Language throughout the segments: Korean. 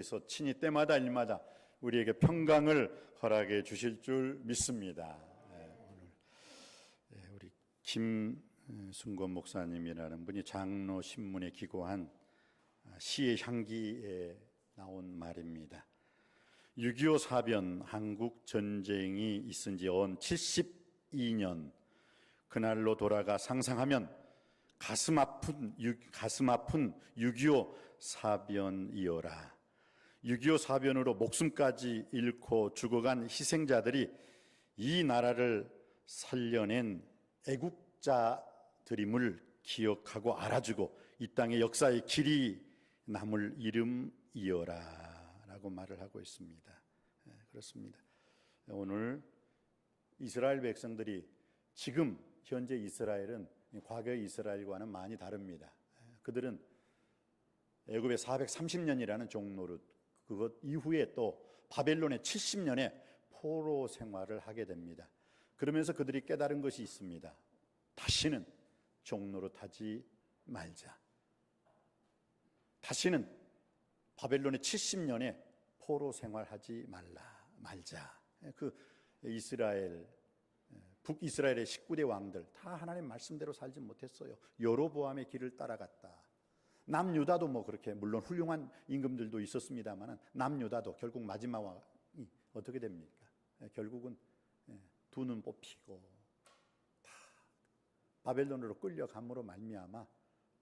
그래서 친히 때마다 일마다 우리에게 평강을 허락해 주실 줄 믿습니다. 오늘 우리 김순권 목사님이라는 분이 장로 신문에 기고한 시의 향기에 나온 말입니다. 6.25 사변 한국 전쟁이 있은 지 온 72년 그날로 돌아가 상상하면 가슴 아픈 6.25 사변이어라. 6.25 사변으로 목숨까지 잃고 죽어간 희생자들이 이 나라를 살려낸 애국자들임을 기억하고 알아주고 이 땅의 역사의 길이 남을 이름이어라 라고 말을 하고 있습니다. 그렇습니다. 오늘 이스라엘 백성들이 지금 현재 이스라엘은 과거의 이스라엘과는 많이 다릅니다. 그들은 애굽의 430년이라는 종로릇, 그것 이후에 또 바벨론의 70년의 포로 생활을 하게 됩니다. 그러면서 그들이 깨달은 것이 있습니다. 다시는 종노릇하지 말자. 다시는 바벨론의 70년의 포로 생활하지 말자. 그 이스라엘, 북이스라엘의 19대 왕들 다 하나님 말씀대로 살지 못했어요. 여로보암의 길을 따라갔다. 남유다도 뭐 그렇게 물론 훌륭한 임금들도 있었습니다만 남유다도 결국 마지막이 어떻게 됩니까? 결국은 두 눈 뽑히고 다 바벨론으로 끌려감으로 말미암아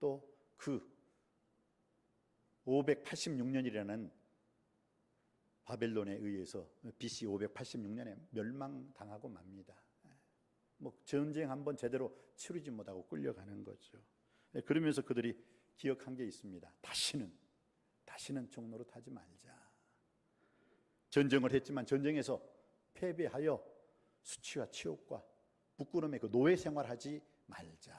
또 그 586년이라는 바벨론에 의해서 BC 586년에 멸망당하고 맙니다. 뭐 전쟁 한번 제대로 치르지 못하고 끌려가는 거죠. 그러면서 그들이 기억한 게 있습니다. 다시는 종노릇하지 말자. 전쟁을 했지만 전쟁에서 패배하여 수치와 치욕과 부끄러움의 그 노예 생활하지 말자.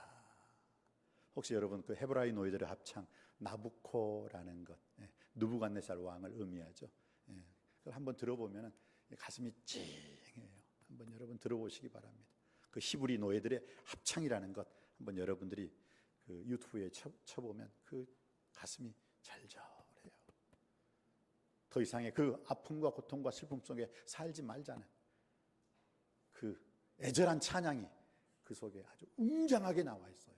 혹시 여러분 그 헤브라이 노예들의 합창 나부코라는 것, 느부갓네살 왕을 의미하죠. 그걸 한번 들어보면 가슴이 찡해요. 한번 여러분 들어보시기 바랍니다. 그 히브리 노예들의 합창이라는 것 한번 여러분들이 그 유튜브에 쳐보면 그 가슴이 절절해요. 더 이상의 그 아픔과 고통과 슬픔 속에 살지 말자는 그 애절한 찬양이 그 속에 아주 웅장하게 나와 있어요.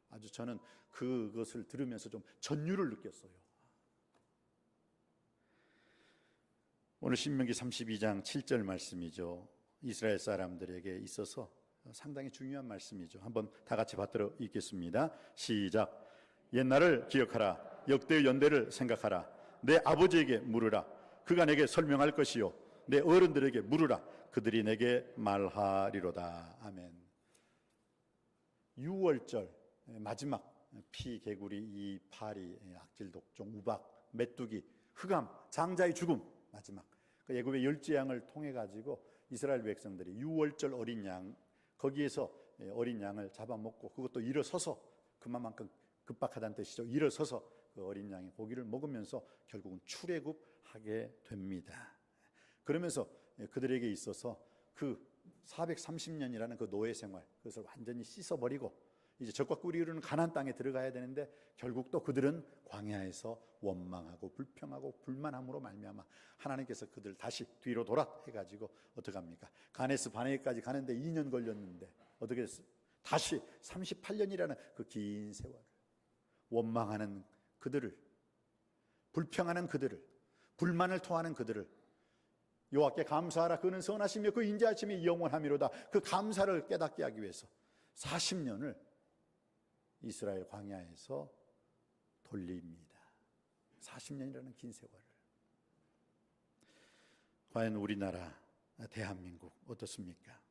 아주 저는 그것을 들으면서 좀 전율을 느꼈어요. 오늘 신명기 32장 7절 말씀이죠. 이스라엘 사람들에게 있어서 상당히 중요한 말씀이죠. 한번 다 같이 받들어 읽겠습니다. 시작. 옛날을 기억하라. 역대의 연대를 생각하라. 내 아버지에게 물으라. 그가 내게 설명할 것이요. 내 어른들에게 물으라. 그들이 내게 말하리로다. 아멘. 6월절 마지막 피, 개구리, 이, 파리, 악질, 독종, 우박, 메뚜기, 흑암, 장자의 죽음 마지막 애굽의 열재앙을 통해 가지고 이스라엘 백성들이 6월절 어린 양 거기에서 어린 양을 잡아먹고 그것도 일어서서 그만큼 급박하다는 뜻이죠. 일어서서 그 어린 양의 고기를 먹으면서 결국은 출애굽하게 됩니다. 그러면서 그들에게 있어서 그 430년이라는 그 노예 생활 그것을 완전히 씻어버리고 이제 적과 꿀이 흐르는 가나안 땅에 들어가야 되는데 결국 또 그들은 광야에서 원망하고 불평하고 불만함으로 말미암아 하나님께서 그들 다시 뒤로 돌아 해가지고 어떡합니까? 가네스 바네까지 가는데 2년 걸렸는데 어떻게 됐어요? 다시 38년이라는 그 긴 세월을 원망하는 그들을 불평하는 그들을 불만을 토하는 그들을 여호와께 감사하라. 그는 선하시며 그 인자하심이 영원하미로다. 그 감사를 깨닫게 하기 위해서 40년을 이스라엘 광야에서 돌립니다. 40년이라는 긴 세월을. 과연 우리나라 대한민국 어떻습니까?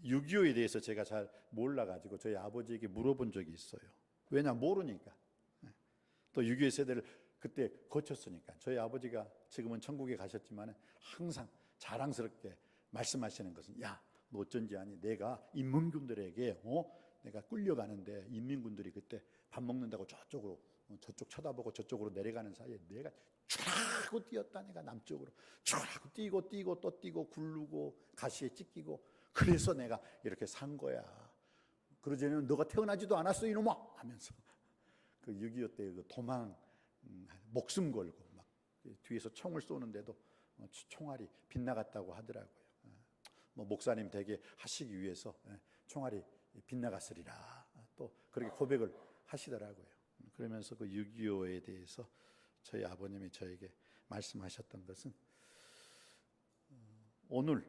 6.25에 대해서 제가 잘 몰라가지고 저희 아버지에게 물어본 적이 있어요. 왜냐 모르니까. 또 6.25 세대를 그때 거쳤으니까. 저희 아버지가 지금은 천국에 가셨지만 항상 자랑스럽게 말씀하시는 것은 야, 너 어쩐지 아니 내가 인민군들에게 내가 끌려가는데 인민군들이 그때 밥 먹는다고 저쪽으로 저쪽 쳐다보고 저쪽으로 내려가는 사이에 내가 촤라고 뛰었다. 내가 남쪽으로 촤라고 뛰고 또 뛰고 굴르고 가시에 찢기고 그래서 내가 이렇게 산 거야. 그러자면 너가 태어나지도 않았어 이놈아 하면서 그 6.25 때 그 도망 목숨 걸고 막 뒤에서 총을 쏘는데도 총알이 빗나갔다고 하더라고요. 뭐 목사님 되게 하시기 위해서 총알이 빗나갔으리라 또 그렇게 고백을 하시더라고요. 그러면서 그 6.25에 대해서 저희 아버님이 저에게 말씀하셨던 것은 오늘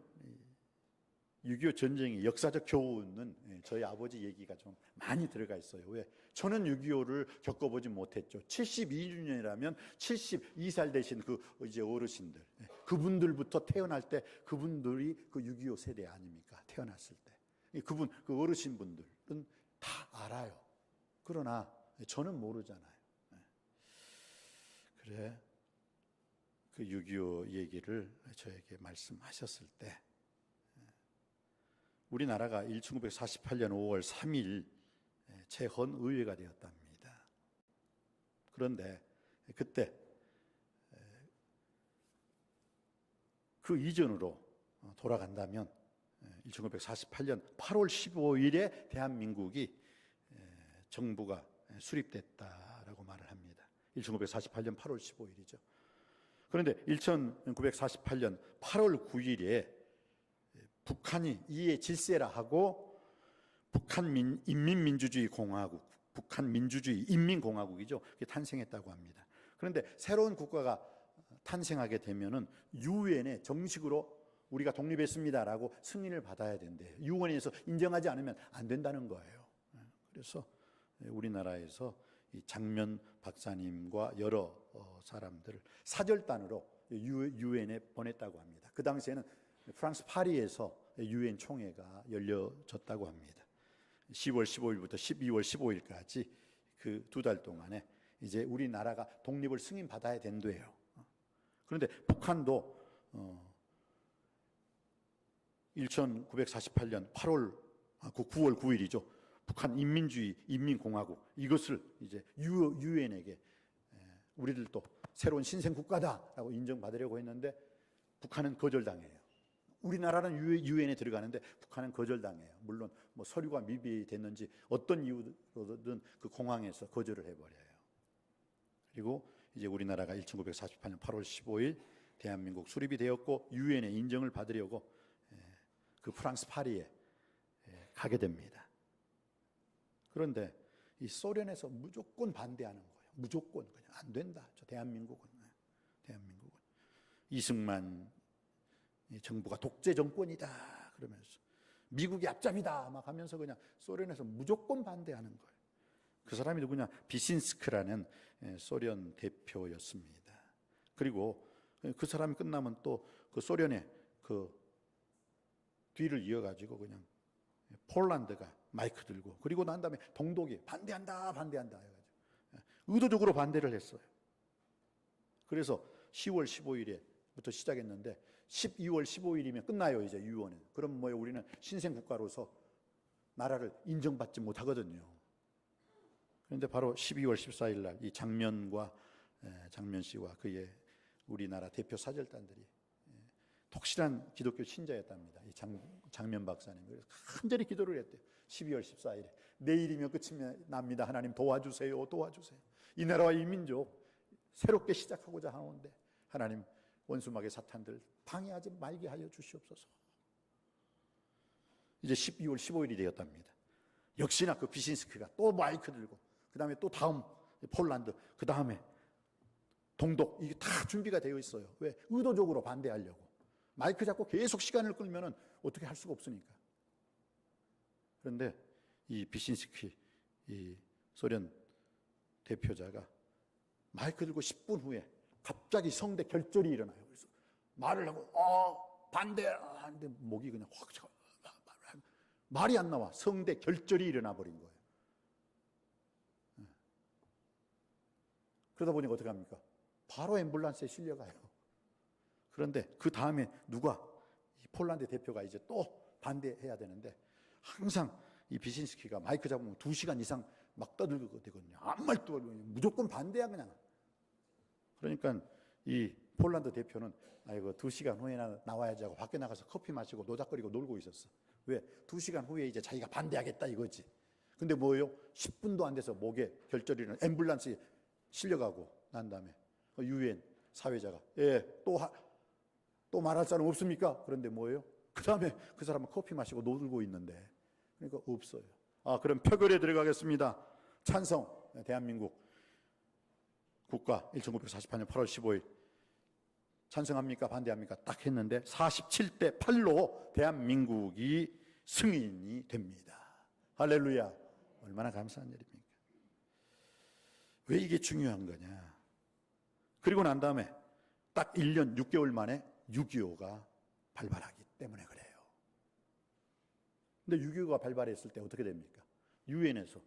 6.25 전쟁의 역사적 교훈은 저희 아버지 얘기가 좀 많이 들어가 있어요. 왜? 저는 6.25를 겪어보지 못했죠. 72주년이라면 72살 되신 그 이제 어르신들, 그분들부터 태어날 때 그분들이 그 6.25 세대 아닙니까? 태어났을 때. 그 어르신분들은 다 알아요. 그러나 저는 모르잖아요. 그래, 그 6.25 얘기를 저에게 말씀하셨을 때 우리나라가 1948년 5월 3일 재헌의회가 되었답니다. 그런데 그때 그 이전으로 돌아간다면 1948년 8월 15일에 대한민국이 정부가 수립됐다라고 말을 합니다. 1948년 8월 15일이죠. 그런데 1948년 8월 9일에 북한이 이에 질세라 하고 인민민주주의 공화국, 북한 민주주의 인민공화국이죠. 그게 탄생했다고 합니다. 그런데 새로운 국가가 탄생하게 되면은 유엔에 정식으로 우리가 독립했습니다라고 승인을 받아야 된대요. 유엔에서 인정하지 않으면 안 된다는 거예요. 그래서 우리나라에서 이 장면 박사님과 여러 사람들을 사절단으로 유엔에 보냈다고 합니다. 그 당시에는 프랑스 파리에서 유엔 총회가 열려졌다고 합니다. 10월 15일부터 12월 15일까지 그 2달 동안에 이제 우리나라가 독립을 승인받아야 된대요. 그런데 북한도 1948년 9월 9일이죠. 북한 인민주의 인민공화국 이것을 이제 유엔에게 우리들도 새로운 신생 국가다라고 인정받으려고 했는데 북한은 거절당해요. 우리나라는 유엔에 들어가는데 북한은 거절당해요. 물론 뭐 서류가 미비됐는지 어떤 이유로든 그 공항에서 거절을 해버려요. 그리고 이제 우리나라가 1948년 8월 15일 대한민국 수립이 되었고 유엔의 인정을 받으려고 그 프랑스 파리에 가게 됩니다. 그런데 이 소련에서 무조건 반대하는 거예요. 무조건 그냥 안 된다. 저 대한민국은 이승만 정부가 독재 정권이다 그러면서 미국이 앞잡이다 막 하면서 그냥 소련에서 무조건 반대하는 거예요. 그 사람이 누구냐? 비신스크라는 소련 대표였습니다. 그리고 그 사람이 끝나면 또 그 소련의 그 뒤를 이어가지고 그냥 폴란드가 마이크 들고 그리고 난 다음에 동독이 반대한다 해가지고 의도적으로 반대를 했어요. 그래서 10월 15일에부터 시작했는데 12월 15일이면 끝나요. 이제 유엔은. 그럼 뭐예요? 우리는 신생 국가로서 나라를 인정받지 못하거든요. 그런데 바로 12월 14일 날 이 장면 씨와 그의 우리나라 대표 사절단들이 독실한 기독교 신자였답니다. 이 장면 박사님. 그래서 간절히 기도를 했대요. 12월 14일에 내일이면 끝이 납니다. 하나님 도와주세요. 이 나라와 이 민족 새롭게 시작하고자 하는데 하나님 원수마귀 사탄들 방해하지 말게 하여 주시옵소서. 이제 12월 15일이 되었답니다. 역시나 그 비신스키가 또 마이크 들고 그 다음에 또 다음 폴란드 그 다음에 동독 이게 다 준비가 되어 있어요. 왜? 의도적으로 반대하려고. 마이크 잡고 계속 시간을 끌면은 어떻게 할 수가 없으니까. 그런데 이 비신스키 이 소련 대표자가 마이크 들고 10분 후에 갑자기 성대 결절이 일어나요. 그래서 말을 하고 반대하는데 목이 그냥 확 말이 안 나와. 성대 결절이 일어나 버린 거예요. 그러다 보니까 어떻게 합니까? 바로 앰뷸런스에 실려가요. 그런데 그 다음에 누가 이 폴란드 대표가 이제 또 반대해야 되는데 항상 이 비신스키가 마이크 잡으면 2시간 이상 막 떠들거든요. 아무 말도 안 해요. 무조건 반대야 그냥. 그러니까 이 폴란드 대표는 아이고 2시간 후에 나와야지 하고 밖에 나가서 커피 마시고 노닥거리고 놀고 있었어. 왜? 2시간 후에 이제 자기가 반대하겠다 이거지. 근데 뭐예요? 10분도 안 돼서 목에 결절이 일어나 앰뷸런스에 실려가고 난 다음에 유엔 사회자가 또 말할 사람 없습니까? 그런데 뭐예요? 그 다음에 그 사람은 커피 마시고 놀고 있는데, 그러니까 없어요. 그럼 표결에 들어가겠습니다. 찬성. 대한민국 국가 1948년 8월 15일 찬성합니까? 반대합니까? 딱 했는데 47대 8로 대한민국이 승인이 됩니다. 할렐루야. 얼마나 감사한 일입니까? 왜 이게 중요한 거냐? 그리고 난 다음에 딱 1년 6개월 만에 6.25가 발발하기 때문에 그래요. 근데 6.25가 발발했을 때 어떻게 됩니까? 유엔에서,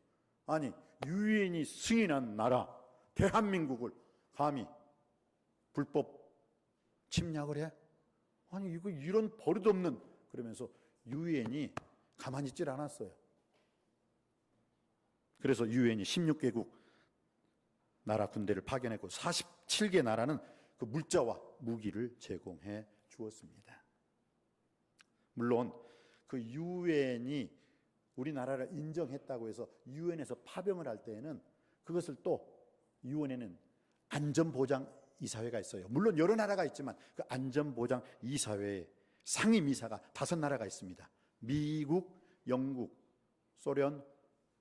아니 유엔이 승인한 나라 대한민국을 감히 불법 침략을 해? 아니 이거 이런 버릇없는, 그러면서 유엔이 가만히 있질 않았어요. 그래서 유엔이 16개국 나라 군대를 파견했고 47개 나라는 그 물자와 무기를 제공해 주었습니다. 물론 그 유엔이 우리나라를 인정했다고 해서 유엔에서 파병을 할 때에는 그것을 또 유엔에는 안전보장이사회가 있어요. 물론 여러 나라가 있지만 그 안전보장이사회에 상임이사가 5나라가 있습니다. 미국, 영국, 소련,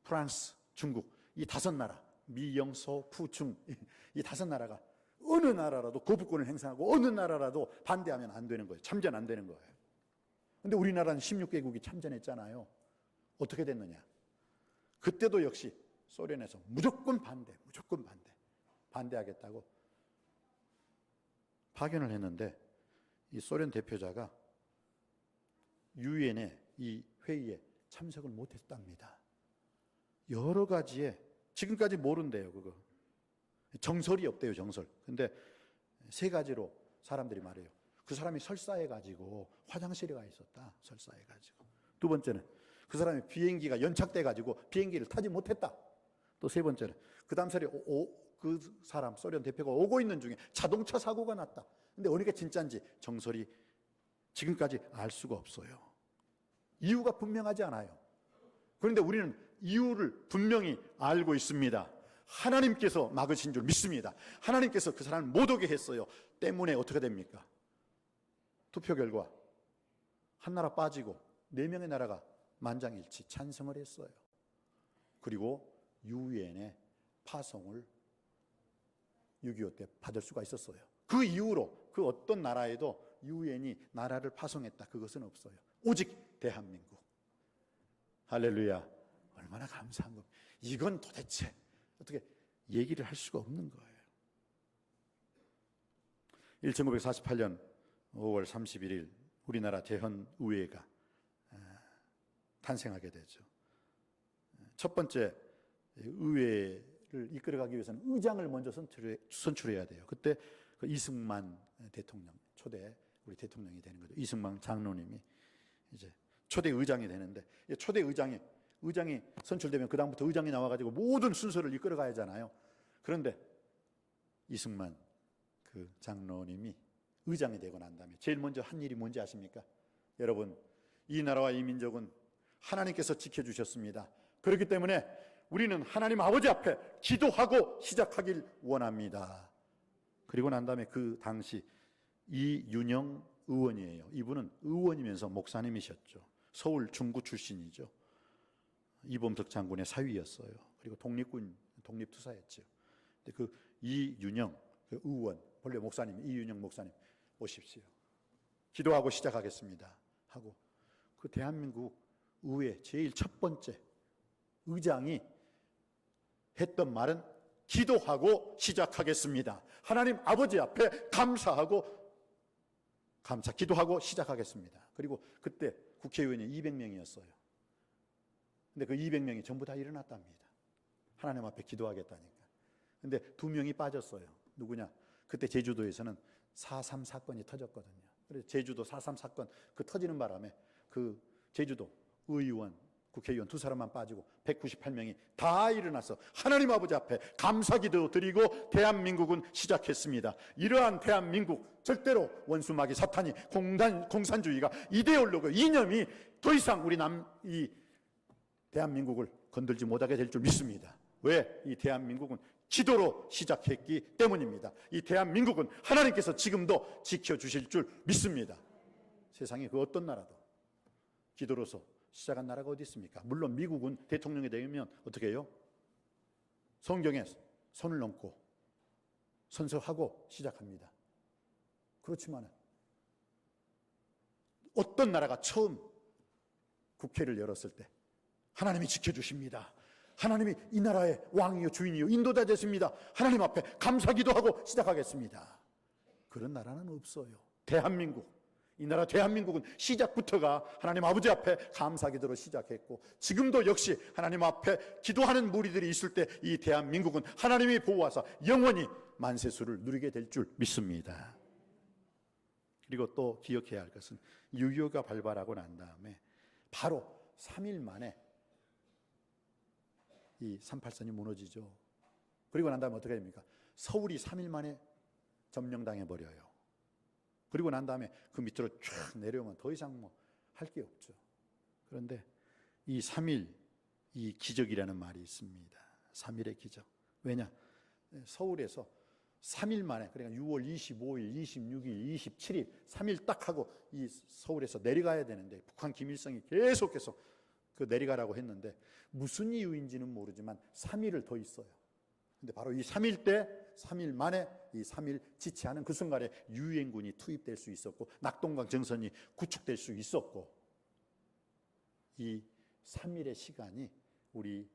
프랑스, 중국, 이 5나라, 미, 영, 소, 푸, 중, 이 5나라가 어느 나라라도 거부권을 행사하고 어느 나라라도 반대하면 안 되는 거예요. 참전 안 되는 거예요. 근데 우리나라는 16개국이 참전했잖아요. 어떻게 됐느냐? 그때도 역시 소련에서 무조건 반대하겠다고 파견을 했는데, 이 소련 대표자가 유엔의 이 회의에 참석을 못했답니다. 여러 가지에 지금까지 모른대요. 그거 정설이 없대요. 정설. 근데 3가지로 사람들이 말해요. 그 사람이 설사해가지고 화장실에 가 있었다. 설사해가지고. 2번째는 그 사람이 비행기가 연착돼가지고 비행기를 타지 못했다. 또 3번째는 그 다음 살에 그 사람 소련 대표가 오고 있는 중에 자동차 사고가 났다. 근데 어느 게 진짜인지 정설이 지금까지 알 수가 없어요. 이유가 분명하지 않아요. 그런데 우리는 이유를 분명히 알고 있습니다. 하나님께서 막으신 줄 믿습니다. 하나님께서 그 사람을 못 오게 했어요. 때문에 어떻게 됩니까? 투표 결과 한 나라 빠지고 4명의 나라가 만장일치 찬성을 했어요. 그리고 유엔의 파송을 6.25 때 받을 수가 있었어요. 그 이후로 그 어떤 나라에도 유엔이 나라를 파송했다, 그것은 없어요. 오직 대한민국. 할렐루야. 얼마나 감사한 겁니다. 이건 도대체 어떻게 얘기를 할 수가 없는 거예요. 1948년 5월 31일 우리나라 대헌의회가 탄생하게 되죠. 첫 번째 의회를 이끌어가기 위해서는 의장을 먼저 선출해야 돼요. 그때 그 이승만 대통령, 초대 우리 대통령이 되는 거죠. 이승만 장로님이 이제 초대 의장이 되는데, 초대 의장이 선출되면 그 다음부터 의장이 나와가지고 모든 순서를 이끌어가야 하잖아요. 그런데 이승만 그 장로님이 의장이 되고 난 다음에 제일 먼저 한 일이 뭔지 아십니까? 여러분, 이 나라와 이 민족은 하나님께서 지켜주셨습니다. 그렇기 때문에 우리는 하나님 아버지 앞에 기도하고 시작하길 원합니다. 그리고 난 다음에 그 당시 이윤영 의원이에요. 이분은 의원이면서 목사님이셨죠. 서울 중구 출신이죠. 이범석 장군의 사위였어요. 그리고 독립투사였죠. 근데 그 이윤영 그 의원, 본래 목사님, 이윤영 목사님 오십시오. 기도하고 시작하겠습니다. 하고 그 대한민국 의회 제일 첫 번째 의장이 했던 말은 기도하고 시작하겠습니다. 하나님 아버지 앞에 기도하고 시작하겠습니다. 그리고 그때 국회의원이 200명이었어요. 근데 그 200명이 전부 다 일어났답니다. 하나님 앞에 기도하겠다니까. 근데 2명이 빠졌어요. 누구냐? 그때 제주도에서는 4.3 사건이 터졌거든요. 그래서 제주도 4.3 사건 그 터지는 바람에 그 제주도 의원, 국회의원 2사람만 빠지고 198명이 다 일어나서 하나님 아버지 앞에 감사기도 드리고 대한민국은 시작했습니다. 이러한 대한민국, 절대로 원수마귀 사탄이 공산주의가 이데올로그 이념이 더 이상 이 대한민국을 건들지 못하게 될 줄 믿습니다. 왜? 이 대한민국은 기도로 시작했기 때문입니다. 이 대한민국은 하나님께서 지금도 지켜주실 줄 믿습니다. 세상에 그 어떤 나라도 기도로서 시작한 나라가 어디 있습니까? 물론 미국은 대통령이 되면 어떻게 해요? 성경에 손을 얹고 선서하고 시작합니다. 그렇지만 어떤 나라가 처음 국회를 열었을 때 하나님이 지켜주십니다. 하나님이 이 나라의 왕이요 주인이요 인도자 되십니다. 하나님 앞에 감사기도 하고 시작하겠습니다. 그런 나라는 없어요. 대한민국, 이 나라 대한민국은 시작부터가 하나님 아버지 앞에 감사기도로 시작했고 지금도 역시 하나님 앞에 기도하는 무리들이 있을 때 이 대한민국은 하나님이 보호하사 영원히 만세수를 누리게 될 줄 믿습니다. 그리고 또 기억해야 할 것은 6.25가 발발하고 난 다음에 바로 3일 만에 이 38선이 무너지죠. 그리고 난 다음에 어떻게 됩니까? 서울이 3일 만에 점령당해 버려요. 그리고 난 다음에 그 밑으로 쫙 내려오면 더 이상 뭐 할 게 없죠. 그런데 이 3일, 이 기적이라는 말이 있습니다. 3일의 기적. 왜냐? 서울에서 3일 만에, 그러니까 6월 25일, 26일, 27일 3일 딱 하고 이 서울에서 내려가야 되는데 북한 김일성이 계속해서 그 내려가라고 했는데 무슨 이유인지는 모르지만 3일을 더 있어요. 근데 바로 이 3일 때 3일 만에 이 3일 지체하는 그 순간에 유엔군이 투입될 수 있었고 낙동강 정선이 구축될 수 있었고 이 3일의 시간이 우리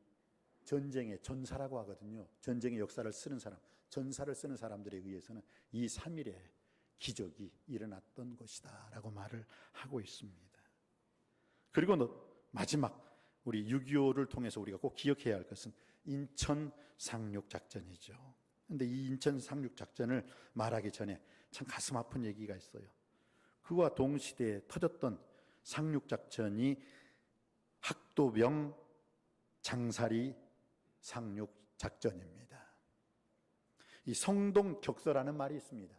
전쟁의 전사라고 하거든요. 전쟁의 역사를 쓰는 사람, 전사를 쓰는 사람들에 의해서는 이 3일의 기적이 일어났던 것이다 라고 말을 하고 있습니다. 그리고 마지막 우리 6.25를 통해서 우리가 꼭 기억해야 할 것은 인천 상륙작전이죠. 그런데 이 인천 상륙작전을 말하기 전에 참 가슴 아픈 얘기가 있어요. 그와 동시대에 터졌던 상륙작전이 학도병 장사리 상륙작전입니다. 이 성동격서라는 말이 있습니다.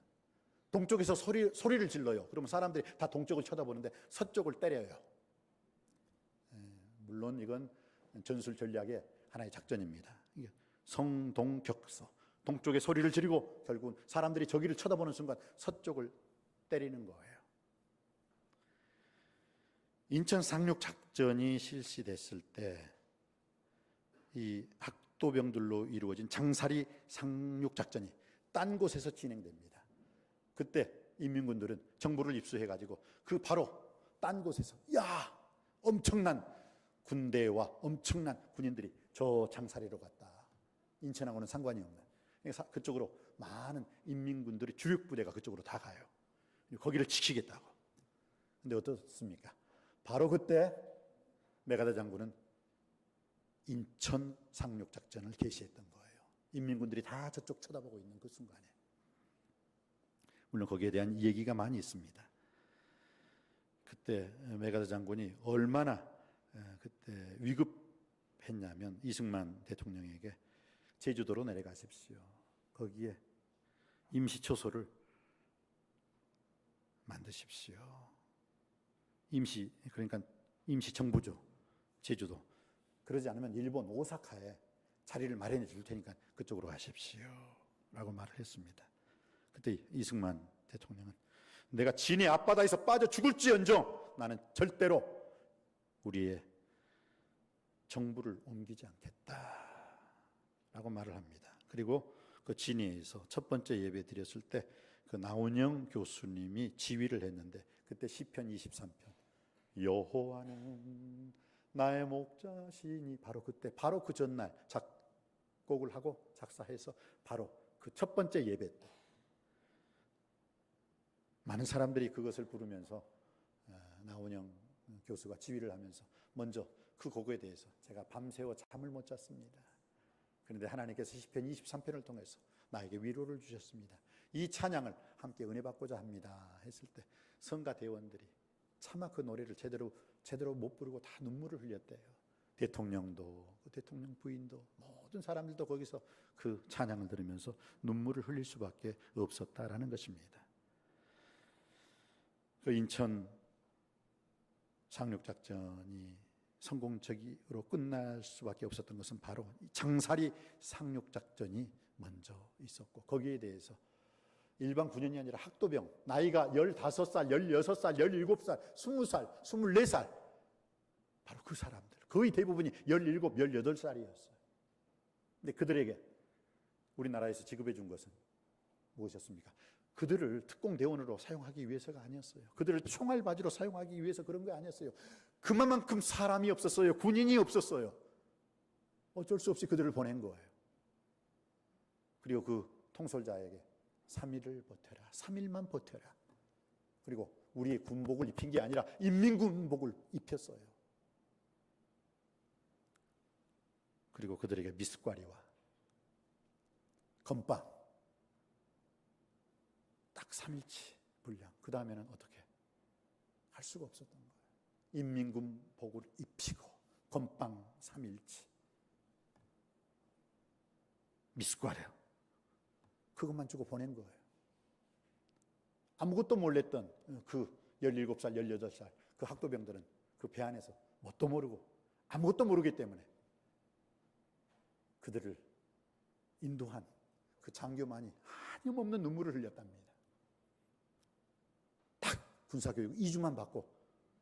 동쪽에서 소리를 질러요. 그러면 사람들이 다 동쪽을 쳐다보는데 서쪽을 때려요. 물론 이건 전술 전략의 하나의 작전입니다. 성동격서, 동쪽에 소리를 지르고 결국은 사람들이 저기를 쳐다보는 순간 서쪽을 때리는 거예요. 인천 상륙작전이 실시됐을 때 이 학도병들로 이루어진 장사리 상륙작전이 딴 곳에서 진행됩니다. 그때 인민군들은 정보를 입수해가지고 그 바로 딴 곳에서 엄청난 군대와 엄청난 군인들이 저 장사리로 갔다. 인천하고는 상관이 없는. 그쪽으로 많은 인민군들의 주력부대가 그쪽으로 다 가요. 거기를 지키겠다고. 근데 어떻습니까? 바로 그때 메가다 장군은 인천 상륙작전을 개시했던 거예요. 인민군들이 다 저쪽 쳐다보고 있는 그 순간에. 물론 거기에 대한 얘기가 많이 있습니다. 그때 메가다 장군이 얼마나 그때 위급했냐면 이승만 대통령에게 제주도로 내려가십시오. 거기에 임시초소를 만드십시오. 그러니까 임시정부죠. 제주도. 그러지 않으면 일본 오사카에 자리를 마련해 줄 테니까 그쪽으로 가십시오 라고 말을 했습니다. 그때 이승만 대통령은 내가 진해 앞바다에서 빠져 죽을지언정 나는 절대로 우리의 정부를 옮기지 않겠다 라고 말을 합니다. 그리고 그 진해에서 첫 번째 예배 드렸을 때 그 나온영 교수님이 지휘를 했는데 그때 시편 23편 여호와는 나의 목자시니 바로 그때 바로 그 전날 작곡을 하고 작사해서 바로 그 첫 번째 예배 때 많은 사람들이 그것을 부르면서 나온영 교수가 지휘를 하면서 먼저 그 곡에 대해서 제가 밤새워 잠을 못 잤습니다. 그런데 하나님께서 시편 23편을 통해서 나에게 위로를 주셨습니다. 이 찬양을 함께 은혜 받고자 합니다 했을 때 성가 대원들이 차마 그 노래를 제대로 못 부르고 다 눈물을 흘렸대요. 대통령도 대통령 부인도 모든 사람들도 거기서 그 찬양을 들으면서 눈물을 흘릴 수밖에 없었다라는 것입니다. 그 인천 상륙작전이 성공적으로 끝날 수밖에 없었던 것은 바로 장사리 상륙작전이 먼저 있었고, 거기에 대해서 일반 군인이 아니라 학도병, 나이가 15살, 16살, 17살, 20살, 24살, 바로 그 사람들 거의 대부분이 17, 18살이었어요. 근데 그들에게 우리나라에서 지급해 준 것은 무엇이었습니까? 그들을 특공대원으로 사용하기 위해서가 아니었어요. 그들을 총알바지로 사용하기 위해서 그런 게 아니었어요. 그만큼 사람이 없었어요. 군인이 없었어요. 어쩔 수 없이 그들을 보낸 거예요. 그리고 그 통솔자에게 3일을 버텨라. 3일만 버텨라. 그리고 우리의 군복을 입힌 게 아니라 인민군복을 입혔어요. 그리고 그들에게 미숫가리와 건빵 딱 3일치 분량. 그 다음에는 어떻게 할 수가 없었던 거예요. 인민군복을 입히고 건빵 3일치, 미숫가루, 그것만 주고 보낸 거예요. 아무것도 몰랐던 그 17살, 18살 그 학도병들은 그 배 안에서 뭣도 모르고 아무것도 모르기 때문에 그들을 인도한 그 장교만이 한염없는 눈물을 흘렸답니다. 딱 군사교육 2주만 받고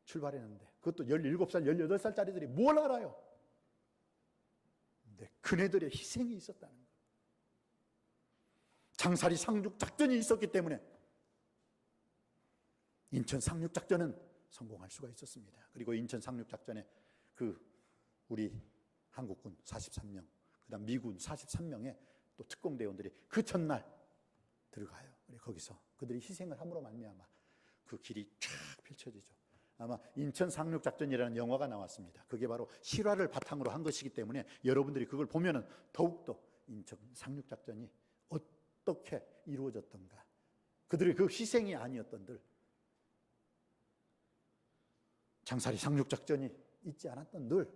출발했는데, 그것도 17살, 18살짜리들이 뭘 알아요? 근데 그네들의 희생이 있었다는 거예요. 장사리 상륙작전이 있었기 때문에 인천 상륙작전은 성공할 수가 있었습니다. 그리고 인천 상륙작전에 그 우리 한국군 43명, 그 다음 미군 43명의 또 특공대원들이 그 첫날 들어가요. 거기서 그들이 희생을 함으로 말미암아 그 길이 쫙 펼쳐지죠. 아마 인천 상륙작전이라는 영화가 나왔습니다. 그게 바로 실화를 바탕으로 한 것이기 때문에 여러분들이 그걸 보면은 더욱더 인천 상륙작전이 어떻게 이루어졌던가, 그들의 그 희생이 아니었던들, 장사리 상륙작전이 있지 않았던들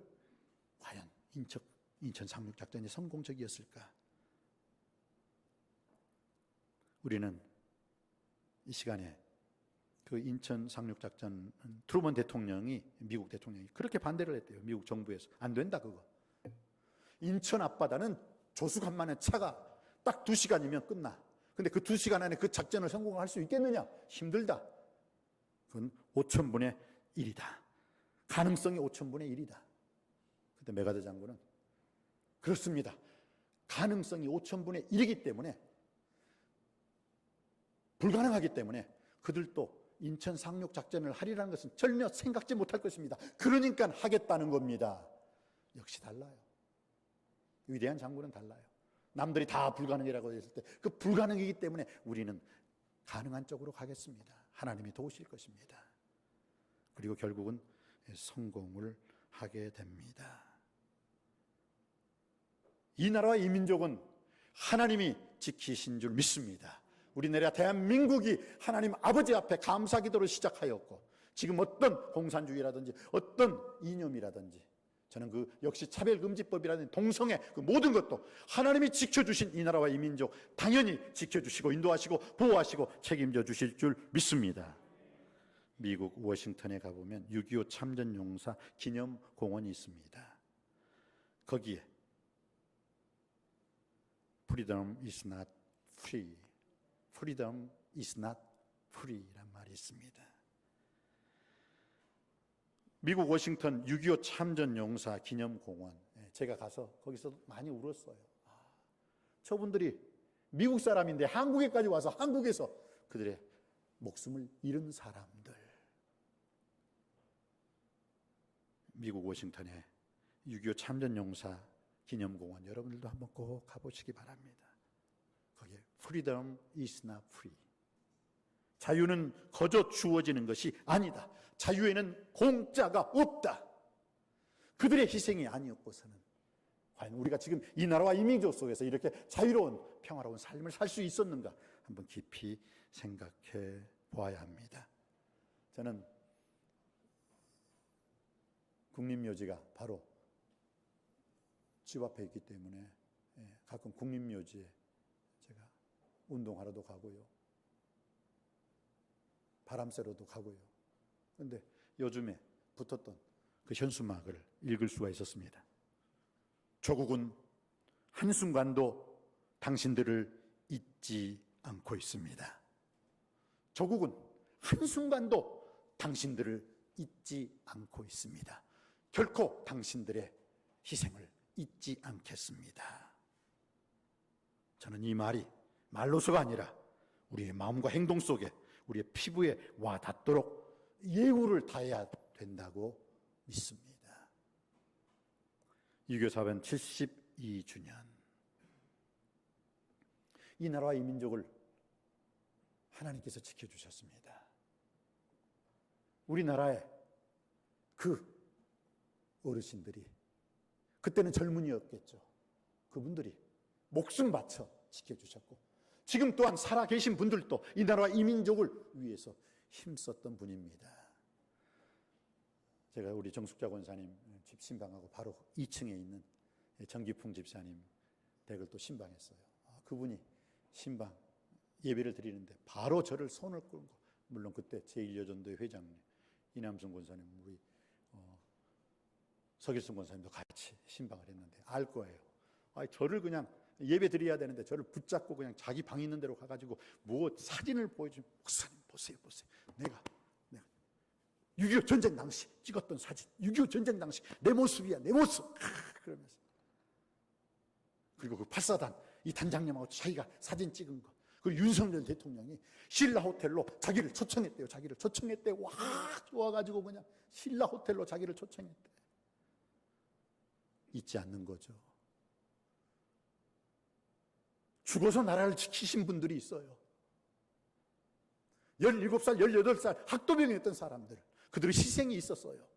과연 인천 상륙작전이 성공적이었을까? 우리는 이 시간에 그 인천 상륙작전, 트루먼 대통령이, 미국 대통령이 그렇게 반대를 했대요. 미국 정부에서. 안 된다 그거. 인천 앞바다는 조수간만의 차가 딱 2시간이면 끝나. 근데 그 2시간 안에 그 작전을 성공할 수 있겠느냐? 힘들다. 그건 5,000분의 1이다. 가능성이 5,000분의 1이다. 그때 메가더 장군은 그렇습니다. 가능성이 5,000분의 1이기 때문에, 불가능하기 때문에 그들도 인천 상륙작전을 하리라는 것은 전혀 생각지 못할 것입니다. 그러니까 하겠다는 겁니다. 역시 달라요. 위대한 장군은 달라요. 남들이 다 불가능이라고 했을 때 그 불가능이기 때문에 우리는 가능한 쪽으로 가겠습니다. 하나님이 도우실 것입니다. 그리고 결국은 성공을 하게 됩니다. 이 나라와 이 민족은 하나님이 지키신 줄 믿습니다. 우리나라 대한민국이 하나님 아버지 앞에 감사 기도를 시작하였고, 지금 어떤 공산주의라든지 어떤 이념이라든지, 저는 그 역시 차별금지법이라든지 동성애, 그 모든 것도 하나님이 지켜주신 이 나라와 이 민족 당연히 지켜주시고 인도하시고 보호하시고 책임져 주실 줄 믿습니다. 미국 워싱턴에 가보면 6.25 참전용사 기념공원이 있습니다. 거기에 Freedom is not free, Freedom is not free 란 말이 있습니다. 미국 워싱턴 6.25 참전용사 기념공원, 제가 가서 거기서 많이 울었어요. 저분들이 미국 사람인데 한국에까지 와서 한국에서 그들의 목숨을 잃은 사람들. 미국 워싱턴의 6.25 참전용사 기념공원, 여러분들도 한번 꼭 가보시기 바랍니다. 거기에 Freedom is not free. 자유는 거저 주어지는 것이 아니다. 자유에는 공짜가 없다. 그들의 희생이 아니었고서는 과연 우리가 지금 이 나라와 이 민족 속에서 이렇게 자유로운 평화로운 삶을 살 수 있었는가 한번 깊이 생각해 보아야 합니다. 저는 국립묘지가 바로 집 앞에 있기 때문에 가끔 국립묘지에 제가 운동하러도 가고요, 바람 쐬러도 가고요. 그런데 요즘에 붙었던 그 현수막을 읽을 수가 있었습니다. 조국은 한순간도 당신들을 잊지 않고 있습니다. 조국은 한순간도 당신들을 잊지 않고 있습니다. 결코 당신들의 희생을 잊지 않겠습니다. 저는 이 말이 말로서가 아니라 우리의 마음과 행동 속에, 우리의 피부에 와 닿도록 예우를 다해야 된다고 믿습니다. 유교사변 72주년, 이 나라와 이 민족을 하나님께서 지켜주셨습니다. 우리나라의 그 어르신들이, 그때는 젊은이였겠죠, 그분들이 목숨 바쳐 지켜주셨고, 지금 또한 살아계신 분들도 이 나라와 이 민족을 위해서 힘썼던 분입니다. 제가 우리 정숙자 권사님 집 신방하고 바로 2층에 있는 정기풍 집사님 댁을 또 신방했어요. 그분이 신방 예배를 드리는데 바로 저를 손을 끌고, 물론 그때 제1여전도회 회장님 이남순 권사님, 우리 서길순 권사님도 같이 신방을 했는데 알 거예요. 저를 그냥 예배 드려야 되는데 저를 붙잡고 그냥 자기 방 있는 데로 가가지고 뭐 사진을 보여주면, 목사님 보세요. 내가 6.25 전쟁 당시 찍었던 사진, 6.25 전쟁 당시 내 모습이야, 내 모습. 그러면서, 그리고 그 8사단 이 단장님하고 자기가 사진 찍은 거, 그 윤석열 대통령이 신라 호텔로 자기를 초청했대요. 자기를 초청했대. 와, 좋아가지고 그냥 신라 호텔로 자기를 초청했대. 잊지 않는 거죠. 죽어서 나라를 지키신 분들이 있어요. 17살, 18살 학도병이었던 사람들, 그들의 희생이 있었어요.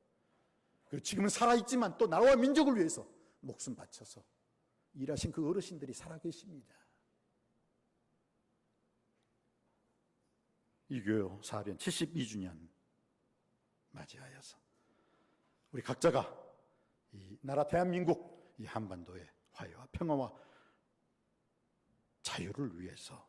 그리고 지금은 살아있지만 또 나라와 민족을 위해서 목숨 바쳐서 일하신 그 어르신들이 살아계십니다. 유교 사변 72주년 맞이하여서 우리 각자가 이 나라 대한민국, 이 한반도의 화해와 평화와 자유를 위해서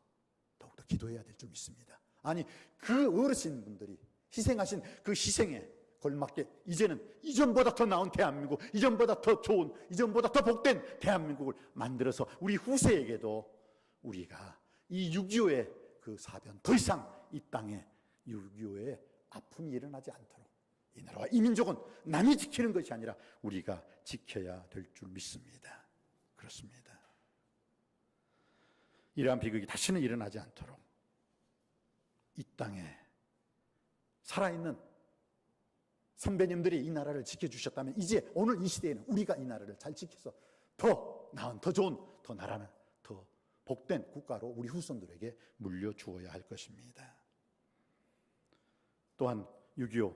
더욱더 기도해야 될 줄 믿습니다. 아니, 그 어르신분들이 희생하신 그 희생에 걸맞게 이제는 이전보다 더 나은 대한민국, 이전보다 더 좋은, 이전보다 더 복된 대한민국을 만들어서 우리 후세에게도 우리가 이 6.25의 그 사변, 더 이상 이 땅에 6.25의 아픔이 일어나지 않도록 이 나라와 이 민족은 남이 지키는 것이 아니라 우리가 지켜야 될 줄 믿습니다. 그렇습니다. 이러한 비극이 다시는 일어나지 않도록 이 땅에 살아있는 선배님들이 이 나라를 지켜주셨다면, 이제 오늘 이 시대에는 우리가 이 나라를 잘 지켜서 더 나은, 더 좋은, 더 나라는 더 복된 국가로 우리 후손들에게 물려주어야 할 것입니다. 또한 6.25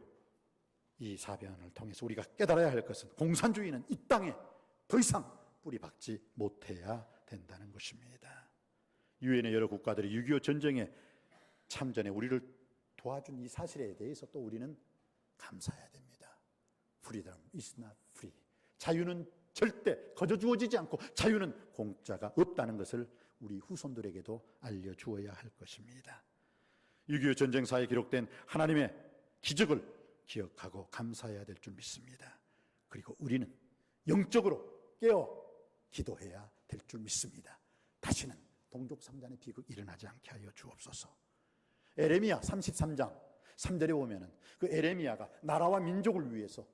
이 사변을 통해서 우리가 깨달아야 할 것은, 공산주의는 이 땅에 더 이상 뿌리 박지 못해야 된다는 것입니다. 유엔의 여러 국가들이 6.25 전쟁에 참전에 우리를 도와준 이 사실에 대해서 또 우리는 감사해야 됩니다. Freedom is not free. 자유는 절대 거저 주어지지 않고 자유는 공짜가 없다는 것을 우리 후손들에게도 알려주어야 할 것입니다. 6.25 전쟁사에 기록된 하나님의 기적을 기억하고 감사해야 될 줄 믿습니다. 그리고 우리는 영적으로 깨어 기도해야 될 줄 믿습니다. 다시는 동족상잔의 비극 일어나지 않게 하여 주옵소서. 에레미야 33장 3절에 보면은 그 에레미야가 나라와 민족을 위해서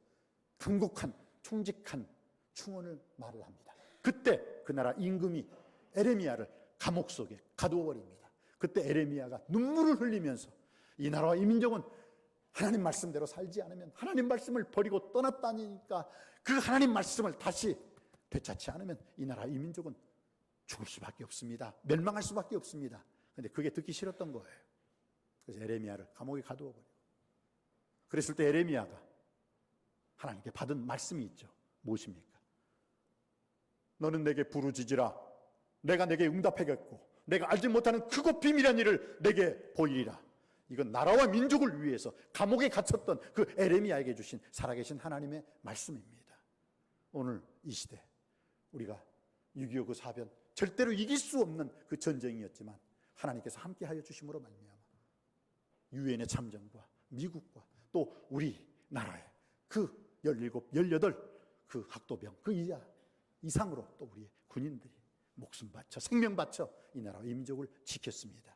강국한 충직한 충언을 말을 합니다. 그때 그 나라 임금이 에레미야를 감옥 속에 가두어 버립니다. 그때 에레미야가 눈물을 흘리면서 이 나라와 이 민족은 하나님 말씀대로 살지 않으면, 하나님 말씀을 버리고 떠났다니까 그 하나님 말씀을 다시 되찾지 않으면 이 나라 이 민족은 죽을 수밖에 없습니다. 멸망할 수밖에 없습니다. 그런데 그게 듣기 싫었던 거예요. 그래서 에레미야를 감옥에 가두어 버려요. 그랬을 때 에레미야가 하나님께 받은 말씀이 있죠. 무엇입니까? 너는 내게 부르짖으라. 내가 내게 응답하겠고 내가 알지 못하는 크고 비밀한 일을 내게 보이리라. 이건 나라와 민족을 위해서 감옥에 갇혔던 그 에레미야에게 주신 살아계신 하나님의 말씀입니다. 오늘 이 시대 우리가 6.25 그 사변, 절대로 이길 수 없는 그 전쟁이었지만 하나님께서 함께하여 주심으로 말미암아 유엔의 참전과 미국과 또 우리 나라의 그 17, 18 그 학도병 그 이상으로 또 우리의 군인들이 목숨 바쳐 생명 바쳐 이 나라와 이 민족을 지켰습니다.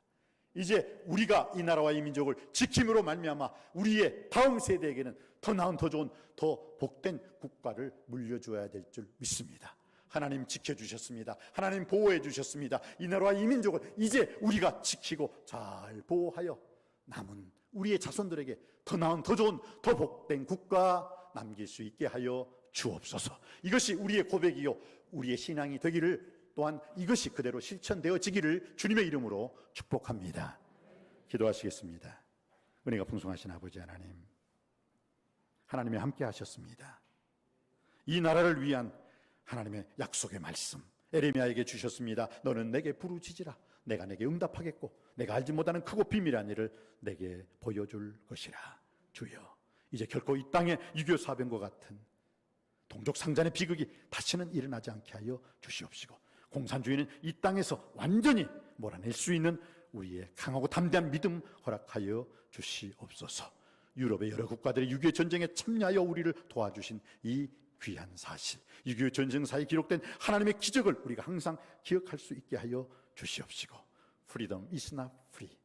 이제 우리가 이 나라와 이 민족을 지킴으로 말미암아 우리의 다음 세대에게는 더 나은 더 좋은 더 복된 국가를 물려줘야 될 줄 믿습니다. 하나님 지켜주셨습니다. 하나님 보호해 주셨습니다. 이 나라와 이 민족을 이제 우리가 지키고 잘 보호하여 남은 우리의 자손들에게 더 나은 더 좋은 더 복된 국가 남길 수 있게 하여 주옵소서. 이것이 우리의 고백이요 우리의 신앙이 되기를, 또한 이것이 그대로 실천되어지기를 주님의 이름으로 축복합니다. 기도하시겠습니다. 은혜가 풍성하신 아버지 하나님, 하나님이 함께 하셨습니다. 이 나라를 위한 하나님의 약속의 말씀 에레미야에게 주셨습니다. 너는 내게 부르짖으라. 내가 내게 응답하겠고 내가 알지 못하는 크고 비밀한 일을 내게 보여줄 것이라. 주여, 이제 결코 이 땅에 유교 사병과 같은 동족 상잔의 비극이 다시는 일어나지 않게 하여 주시옵시고, 공산주의는 이 땅에서 완전히 몰아낼 수 있는 우리의 강하고 담대한 믿음 허락하여 주시옵소서. 유럽의 여러 국가들이 6.25 전쟁에 참여하여 우리를 도와주신 이 귀한 사실, 6.25 전쟁사에 기록된 하나님의 기적을 우리가 항상 기억할 수 있게 하여 주시옵시고, Freedom is not free.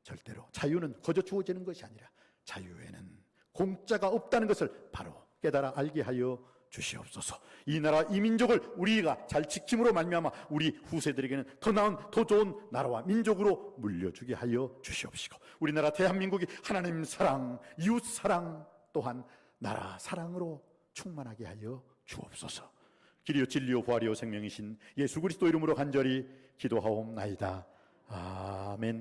절대로 자유는 거저 주어지는 것이 아니라 자유에는 공짜가 없다는 것을 바로 깨달아 알게 하여 주시옵소서. 이 나라 이 민족을 우리가 잘 지킴으로 말미암아 우리 후세들에게는 더 나은 더 좋은 나라와 민족으로 물려주게 하여 주시옵시고, 우리나라 대한민국이 하나님 사랑, 이웃 사랑, 또한 나라 사랑으로 충만하게 하여 주옵소서. 길이요 진리요 부활이요 생명이신 예수 그리스도 이름으로 간절히 기도하옵나이다. 아멘.